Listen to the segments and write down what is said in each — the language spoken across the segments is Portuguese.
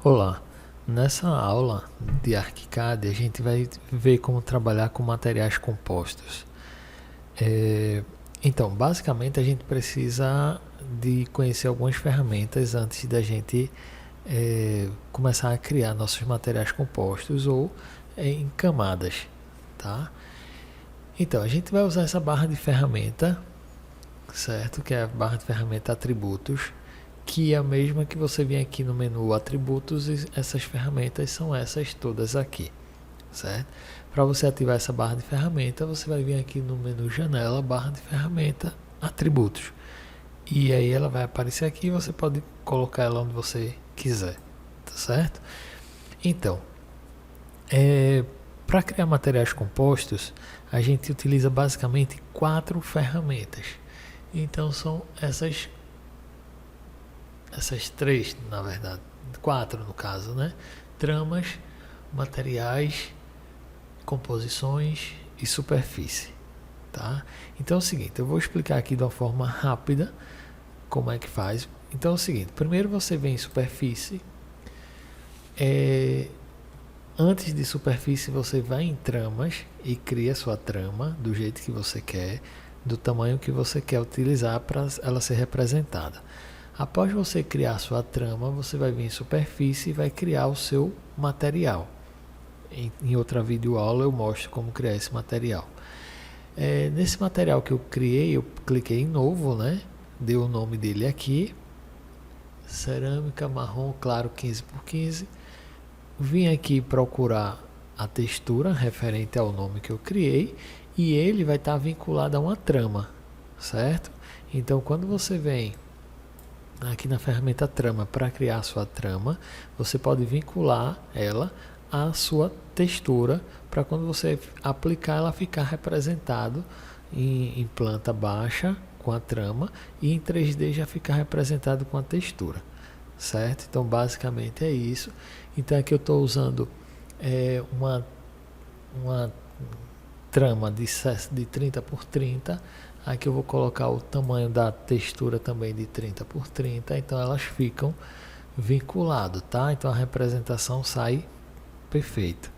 Olá, nessa aula de ArchiCAD a gente vai ver como trabalhar com materiais compostos. Então, basicamente a gente precisa de conhecer algumas ferramentas antes da gente começar a criar nossos materiais compostos ou em camadas, tá? Então, a gente vai usar essa barra de ferramenta, certo? Que é a barra de ferramenta atributos, que é a mesma que você vem aqui no menu atributos, e essas ferramentas são essas todas aqui, certo? Para você ativar essa barra de ferramenta, você vai vir aqui no menu janela, barra de ferramenta, atributos, e aí ela vai aparecer aqui, você pode colocar ela onde você quiser, tá certo? Então, para criar materiais compostos, a gente utiliza basicamente 4 ferramentas. Então são essas 3, na verdade, 4 no caso, né? Tramas, materiais, composições e superfície, tá? Então é o seguinte, eu vou explicar aqui de uma forma rápida como é que faz. Então é o seguinte, primeiro você vem em superfície, antes de superfície você vai em tramas e cria sua trama do jeito que você quer, do tamanho que você quer utilizar para ela ser representada. Após você criar sua trama, você vai vir em superfície e vai criar o seu material. Em outra videoaula eu mostro como criar esse material. Nesse material que eu criei, eu cliquei em novo, né? Dei o nome dele aqui, cerâmica marrom claro 15x15. Vim aqui procurar a textura referente ao nome que eu criei e ele vai estar vinculado a uma trama, certo? Então quando você vem aqui na ferramenta trama para criar a sua trama, você pode vincular ela à sua textura para quando você aplicar ela ficar representado em planta baixa com a trama e em 3D já ficar representado com a textura, certo? Então basicamente é isso. Então aqui eu estou usando uma trama de 30 por 30. Aqui eu vou colocar o tamanho da textura também de 30 por 30, então elas ficam vinculadas, tá? Então a representação sai perfeita.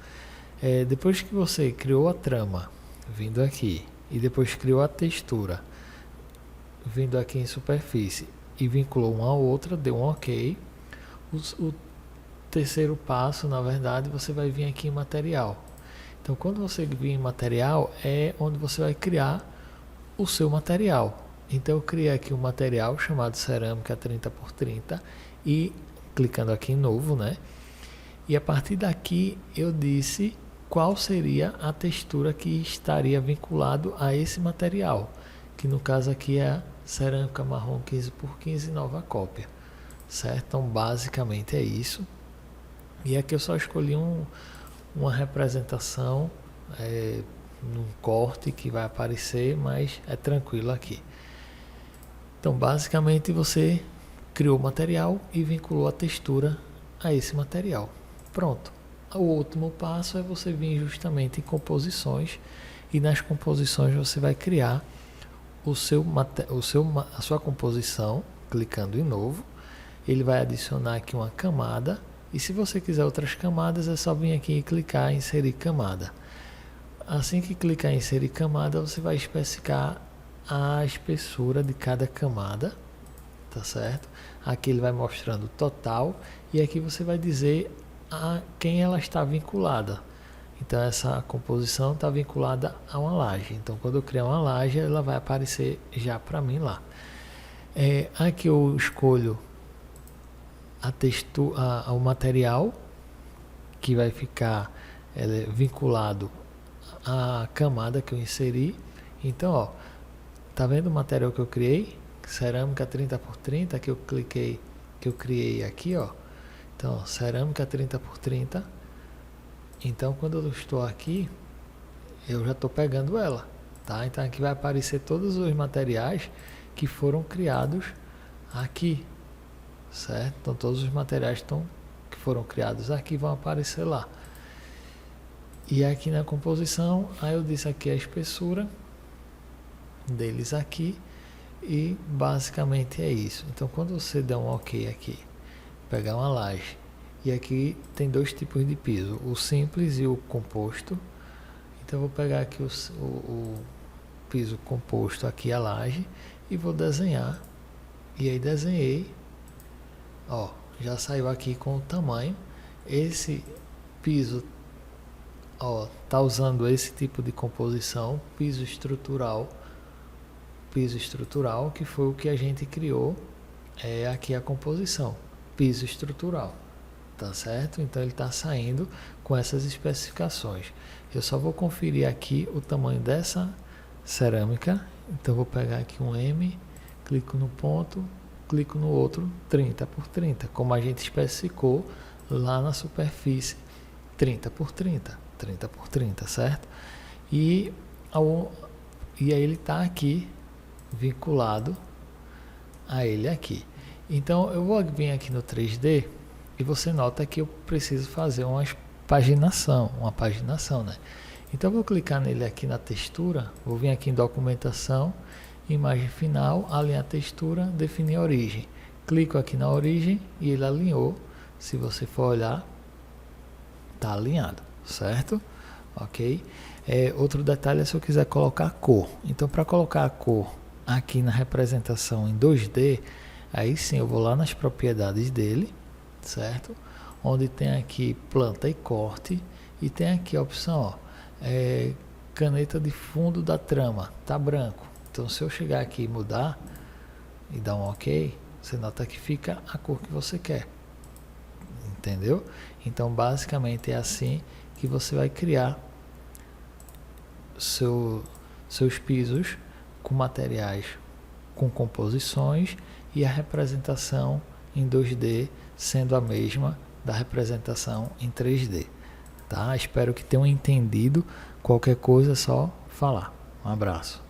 Depois que você criou a trama, vindo aqui, e depois criou a textura, vindo aqui em superfície, e vinculou uma a outra, deu um OK. O terceiro passo, na verdade, você vai vir aqui em material. Então quando você vir em material, é onde você vai criar o seu material. Então eu criei aqui um material chamado cerâmica 30 por 30 e clicando aqui em novo, né? E a partir daqui eu disse qual seria a textura que estaria vinculado a esse material, que no caso aqui é a cerâmica marrom 15 por 15 nova cópia, certo? Então basicamente é isso. E aqui eu só escolhi uma representação num corte que vai aparecer, mas é tranquilo aqui. Então basicamente você criou o material e vinculou a textura a esse material. Pronto. O último passo é você vir justamente em composições e nas composições você vai criar a sua composição, clicando em novo. Ele vai adicionar aqui uma camada e se você quiser outras camadas é só vir aqui e clicar em inserir camada. Assim que clicar em inserir camada, você vai especificar a espessura de cada camada, tá certo? Aqui ele vai mostrando o total e aqui você vai dizer a quem ela está vinculada. Então essa composição está vinculada a uma laje. Então quando eu criar uma laje, ela vai aparecer já para mim lá. Aqui eu escolho a textura, o material que vai ficar vinculado a camada que eu inseri. Então, ó, tá vendo o material que eu criei? Cerâmica 30 por 30 que eu cliquei, que eu criei aqui, ó. Então, ó, cerâmica 30 por 30. Então, quando eu estou aqui, eu já estou pegando ela, tá? Então, aqui vai aparecer todos os materiais que foram criados aqui, certo? Então, todos os materiais que foram criados aqui vão aparecer lá. E aqui na composição, aí eu disse aqui a espessura deles aqui e basicamente é isso. Então quando você der um OK aqui, pegar uma laje E aqui tem dois tipos de piso, o simples e o composto. Então eu vou pegar aqui o piso composto, aqui a laje, e vou desenhar. E aí desenhei, ó, já saiu aqui com o tamanho. Esse piso, ó, tá usando esse tipo de composição, piso estrutural, que foi o que a gente criou, aqui a composição, piso estrutural. Tá certo? Então ele está saindo com essas especificações. Eu só vou conferir aqui o tamanho dessa cerâmica. Então vou pegar aqui um M, clico no ponto, clico no outro, 30 por 30, como a gente especificou lá na superfície, 30 por 30, 30 por 30, certo? E aí ele está aqui vinculado a ele aqui. Então eu vou vir aqui no 3D. E você nota que eu preciso fazer uma paginação, né? Então eu vou clicar nele aqui na textura, vou vir aqui em documentação, imagem final, alinhar textura, definir origem. Clico aqui na origem e ele alinhou. Se você for olhar, tá alinhado, certo? Ok? Outro detalhe é se eu quiser colocar a cor. Então para colocar a cor aqui na representação em 2D, aí sim eu vou lá nas propriedades dele, certo? Onde tem aqui planta e corte e tem aqui a opção, ó, caneta de fundo da trama, tá branco. Então se eu chegar aqui e mudar e dar um OK, você nota que fica a cor que você quer. Entendeu? Então basicamente é assim que você vai criar seus pisos com materiais, com composições e a representação em 2D sendo a mesma da representação em 3D, tá? Espero que tenham entendido. Qualquer coisa é só falar. Um abraço.